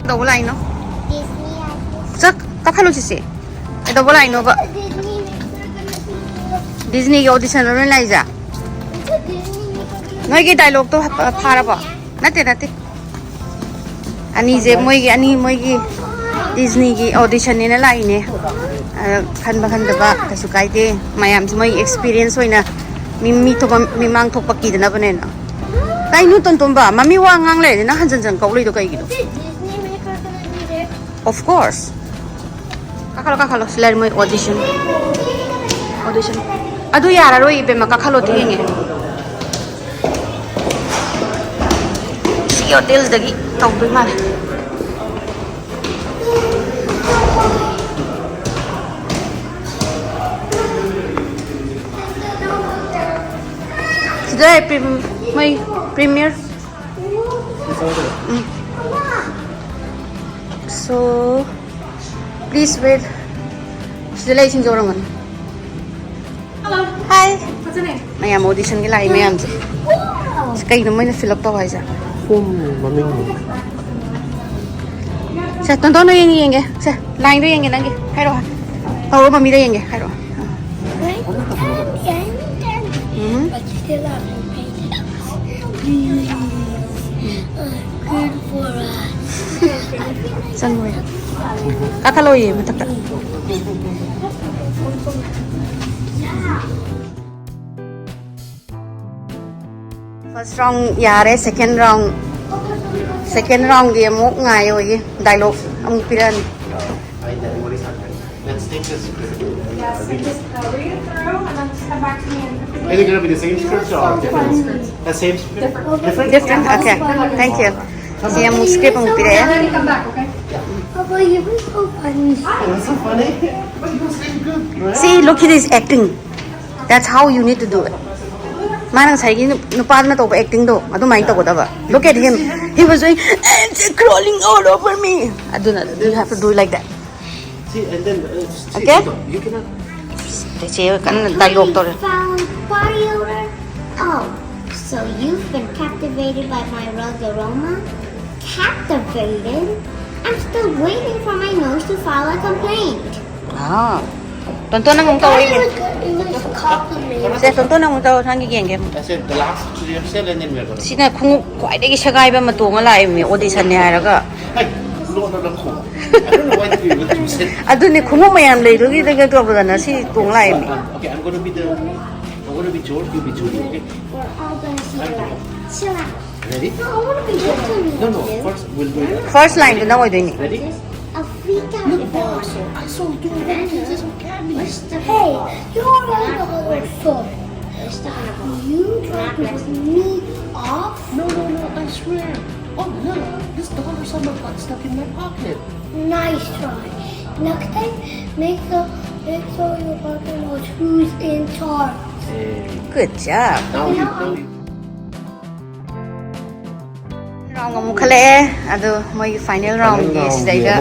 Đâu có lại nó. Chắc các khalo chỉ sẽ. Đâu có lại nó vậy. Disney audition nó lại ra. Nói cái dialogue to phá ra ba. Nãy anh ấy anh cái Disney cái audition này lại nè. Khăn đập cái số cái thế. Mayam chỉ experience thôi nè. Mi mang thuốc bạc gì đó bên này. Cái nút tuần ba, mami wa ngang lệ na han chân câu lấy đồ cái gì đó. Of course. Kakalo sila mo audition. Ado yara ro ibe makakalo tingin. Si hotels dagi tawag doy mal. Today my premiere. So please wait. Sila ising orang man. Hello. Hi. What's your name? Mayam audition cái lại mayam chứ. Cái nó mới fill up tao hay sao? Không, mà mình. Sa tonton nó yang cái. Sa line đó yang cái lagi. Hai rồi. Tao mami đó yang cái. Hai rồi. Good for us. San mo yan? Kakaloy eh, matakta. First round yare, second round dia mo ngayo ye dialogue ang piran. Let's take this script. Yes, just read it through and then just come back to me. Is it going to be the same script or different script? The same script? Different? Okay. Thank you. Siya mo script ang And piran. then you come back, okay? Papa, you were so funny. That's so funny. But you was really good, right? See, look at his acting. That's how you need to do it. Manang say nupa na to acting do. Ado mai to ko ba. Look at him. He was doing it's crawling all over me. Aduna, you have to do it like that. See, and then Okay? You cannot. Siya kan dialogue to. Found body odor? Oh, so you've been captivated by my rug aroma? Captivated? I'm still waiting for my nose to file a complaint. Ah. Tonton nang to It igen. was good English compliment. Siya tonton nang to hang igen game. I said the last three you said and then we're going to. Sina kung kwai dagi sagai ba matunga lai mi audition ni haraga. Hey, no. I don't know why you said. Adu ni kung mayam lay do gi daga to ba na si tung lai mi. Okay, I'm going to be George, you be Judy, okay? We're all gonna see the light. Chill out. Ready? No, I want to be good to me. No, first we'll do it. First line do na ko do ni. Ready? I'll freak out if I was you. I saw you doing some candies. Hey, you already know how it's for. You tried to piss me off? No, I swear. Oh no, this dollar sum got stuck in my pocket. Nice try. Next time, make sure your partner knows who's in charge. Good job. Now you. Round mo khale adu moi final round ni sidaiga.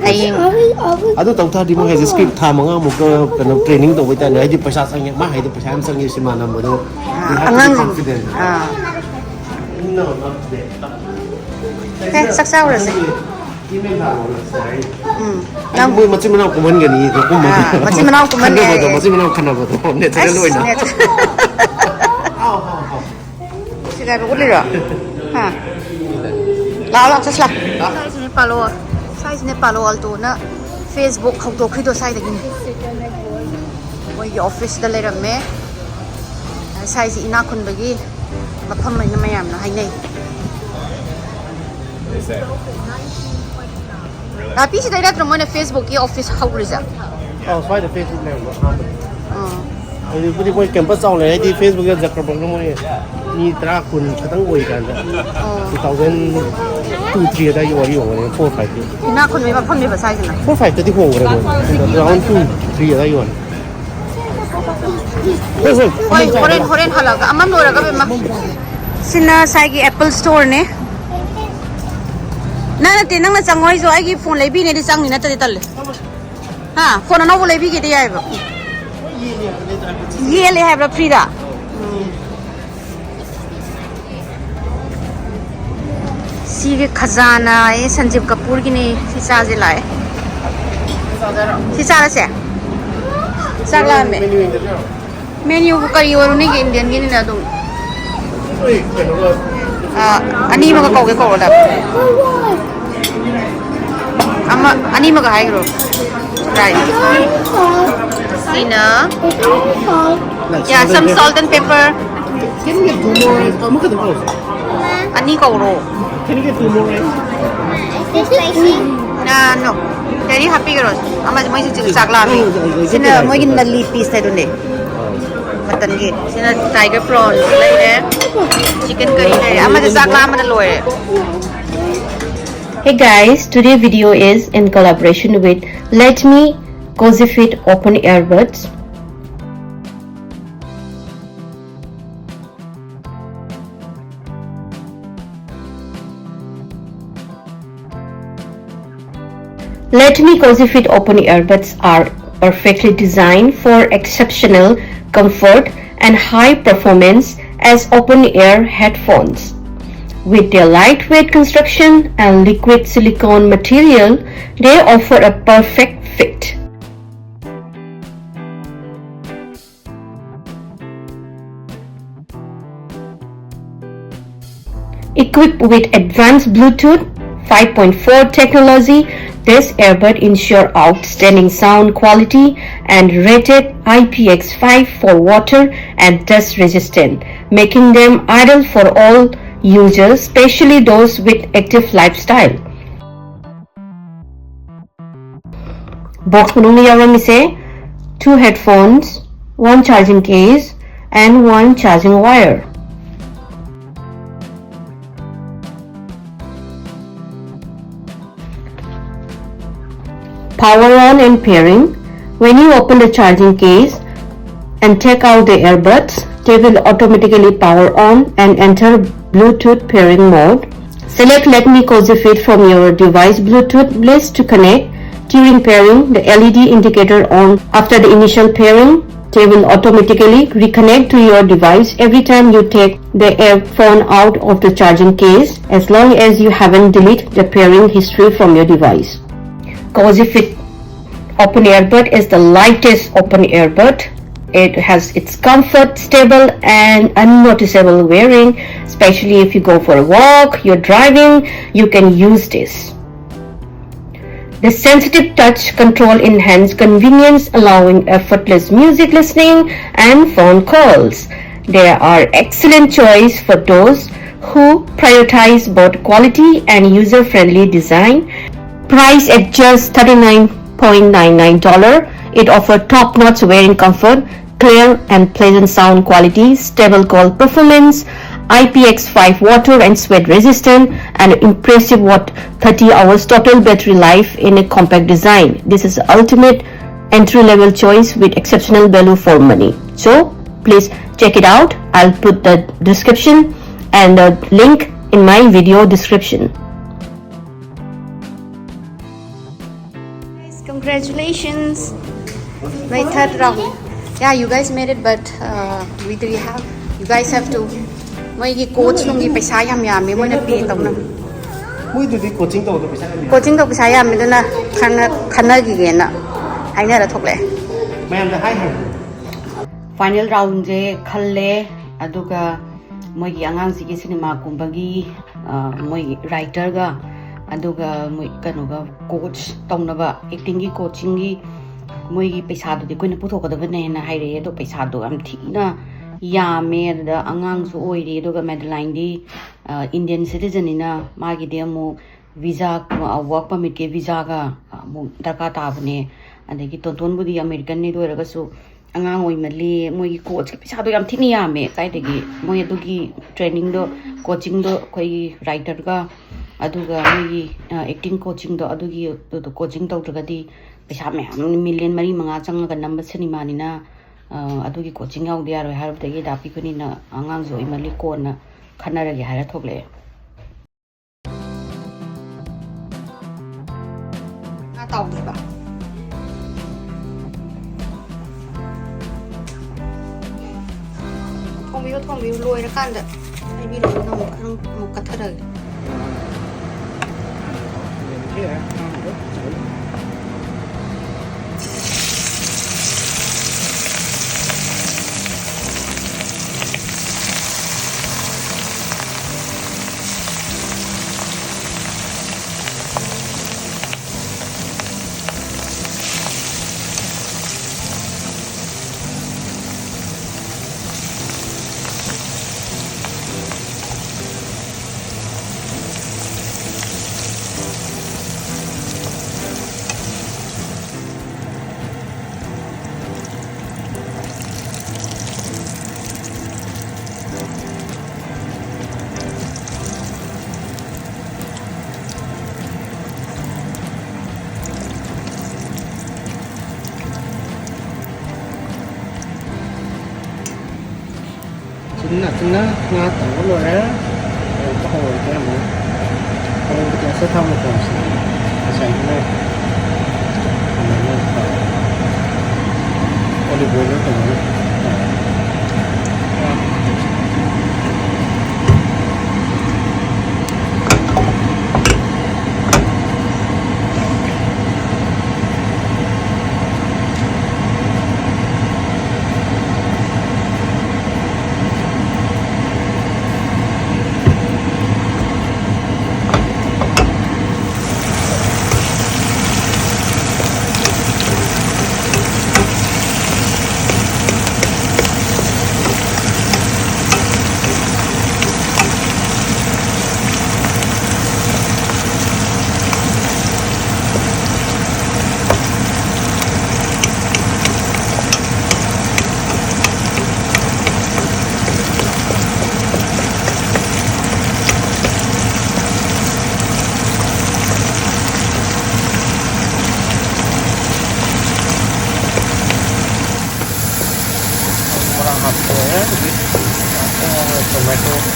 Aying Ado tau tha di mo hai script tha manga mo ko kana training to wita na di paisa sang ma hai di paisa am sang si mana mo do. angang. Ah. No, not today. Okay, saksaw ra si. Email ha mo sai. Nang Mo macam mana ko man gani ko ko man. macam mana ko man ne. Macam mana kana ba to. Ne tare loi na. Sigai ba uli ra. Ha. Lao sa slap. Size ni palo alto na Facebook khau to khri do sai da gin. Moi office da le ram me. Size ina khun ba gi mapham mai na mayam na hai nei. Tapi si dai mo na Facebook ki office khau ri ja. Oh, sai da Facebook ne. Ai di mo campus song le di Facebook ya zakar bang mo ni. Ni tra kun khatang oi kan da. 2002-3 da yo ri yo ne 4-5. Ina khun mai mapham ni ba size na. 4-5 da di ho re mo. Round 2-3 da yo. Horen halaga aman lora ga be ma. Sina sai gi Apple store ne. Na te nang na changoi zo ai gi phone lebi ne di chang ni na ta tal. Ha, phone no lebi gi de ai ba. Ye le have la free da. सी के खजाना ये संजीव कपूर की नहीं सी charge लाए सी charge से चागला में menu करी और उन्हीं के इंडियन की नहीं ना तुम अनी मगा कहोगे कहो ना अम्मा अनी मगा है करो राइट सीना yeah some salt and pepper Can you get 2 more rice? Kamu kan tahu. अनी कहो Can you get 2 more rice? Is this spicy? no very happy karo ama moi si chakla mi sina moi gin nalli piece tai dunde mutton gi sina tiger prawns lai re chicken curry lai ama chakla ama loy Hey guys, today's video is in collaboration with Lytmi CozyFit Open Earbuds. Lytmi CozyFit Open Earbuds are perfectly designed for exceptional comfort and high performance as open-air headphones. With their lightweight construction and liquid silicone material, they offer a perfect fit. Equipped with advanced Bluetooth 5.4 technology, this earbud ensures outstanding sound quality and rated IPX5 for water and dust resistant, making them ideal for all users, especially those with active lifestyle. Box manung yawarami se 2 headphones, 1 charging case and 1 charging wire. Power on and pairing. When you open the charging case and take out the earbuds, they will automatically power on and enter Bluetooth pairing mode. Select Lytmi CozyFit from your device Bluetooth list to connect. During pairing, the LED indicator on. After the initial pairing, they will automatically reconnect to your device every time you take the earphone out of the charging case, as long as you haven't deleted the pairing history from your device. CozyFit Open Earbud is the lightest open earbud. It has its comfort, stable and unnoticeable wearing. Especially if you go for a walk, you're driving, you can use this. The sensitive touch control enhances convenience, allowing effortless music listening and phone calls. They are excellent choice for those who prioritize both quality and user-friendly design. Price at just $39.99. It offers top-notch wearing comfort, clear and pleasant sound quality, stable call performance, IPX5 water and sweat resistant, and impressive 30 hours total battery life in a compact design. This is the ultimate entry-level choice with exceptional value for money. So please check it out. I'll put the description and the link in my video description. congratulations my third round yeah you guys made it but we didn't have you guys have to moi gi coach nung gi paisa yam yam me moi na pay tawna Moi du di coaching to paisa ni. coaching to paisa yam me na khana gi ge na haina ra thokle Mayam da hai hai. Final round je khalle aduga moi gi angang si gi cinema kumbagi moi writer ga aduga moi kanoga coach tawnaba acting gi coaching gi moi gi paisa du di koina puthokadaba ne na haire do paisa do am thina yame da angang su oiri aduga Madeline di Indian citizen ina magi de amu visa work permit ke visa ga mu darka tabne adagi tonton budi American ni do raga su angang oi mali moi gi coach ke paisa do am thina yame kai degi moi adugi training do coaching do koi writer ga aduga moi acting coaching do adugi do coaching tawdragadi paisa me million mari manga changa number cinema ni na adugi coaching yaw dia ro har dagi dapi kuni na angang zo imali ko na khanara gi hara thokle na taw di ba thong biu loi ra kan da ai bi lo no mu ka thara chính nó Ngathongba rồi á có hồi cái mà tôi sẽ thông một phần sành cái này nó có đi vô nó còn tomato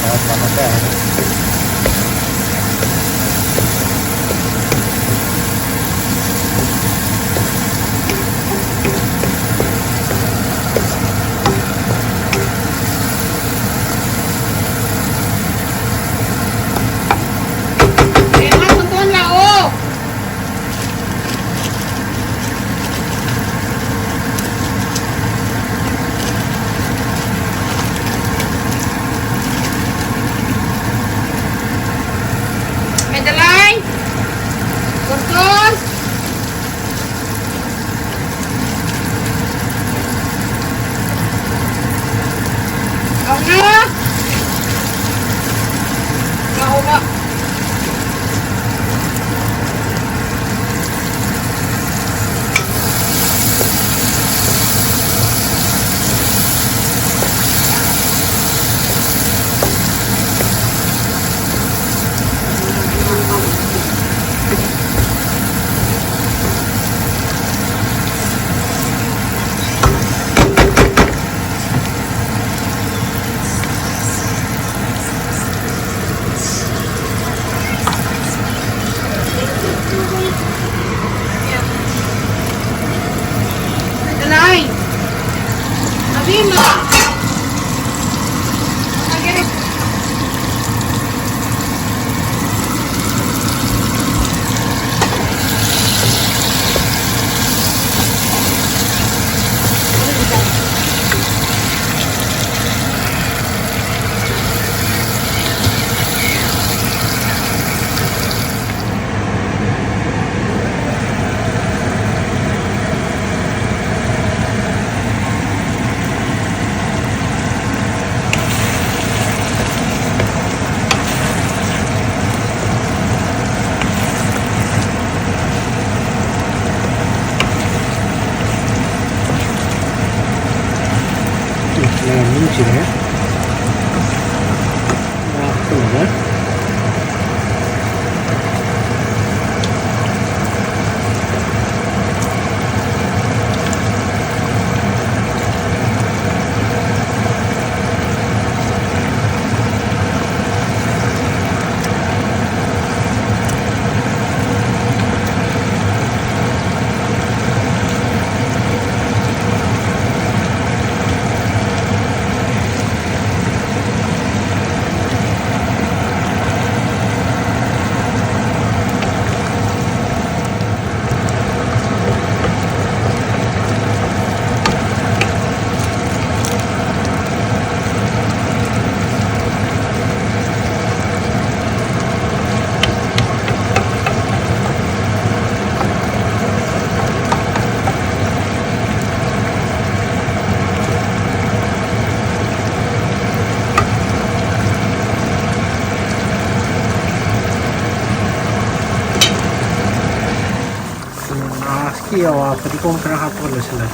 ꯁꯤ ꯑꯋꯥ ꯐꯗꯤꯒꯣꯝ ꯈꯔ ꯍꯥꯞꯄꯒ ꯂꯣꯏꯁꯤꯜꯂꯦ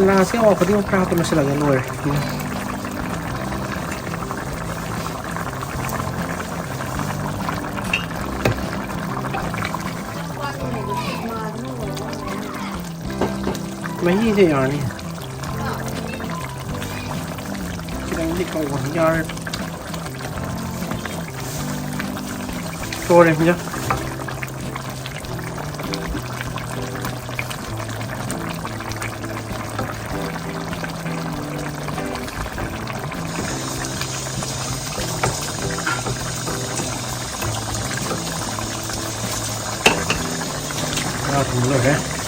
ꯂꯥꯁꯀꯤ ꯑꯋꯥ ꯐꯗꯤꯒꯣꯝ ꯈꯔ ꯍꯥꯞꯄ ꯂꯣꯏꯁꯤꯜꯂꯒ ꯂꯣꯏꯔꯦ ꯃꯍꯤꯁꯦ ꯌꯥꯔꯅꯤ ꯈꯤꯇꯪꯗꯤ ꯀꯧꯕ ꯌꯥꯔꯦ ꯂꯣꯏꯔꯦ ꯍꯤꯟꯖꯥꯡ looker.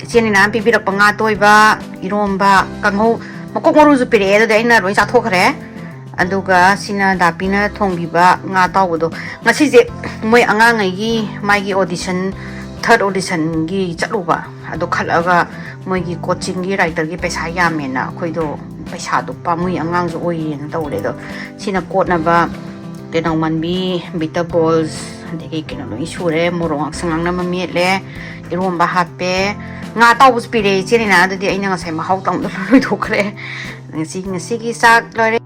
Chiên này bị được bằng ngà tôi và irom và càng hậu mà có con rùi bể rồi đấy là rồi sao thôi khỏe anh đâu cả xin đạp pin thong bị ba ngà tao của tôi ngà xí dễ mới Angang ngày gì mai cái audition third audition cái chất luôn ba anh đâu khát là mới cái coaching cái writer cái पैसा ya men à khơi đồ पैसा đồ pa mới Angang rồi nó đâu đấy đó xin code na ba cái nào mình bị bitter balls để cái nó issue đấy mua rong sang năm mà miết lẽ irom ba happy nga tao bus pire chini na adi aina nga sai mahau tang lo loi thokre ngasi ki sak loi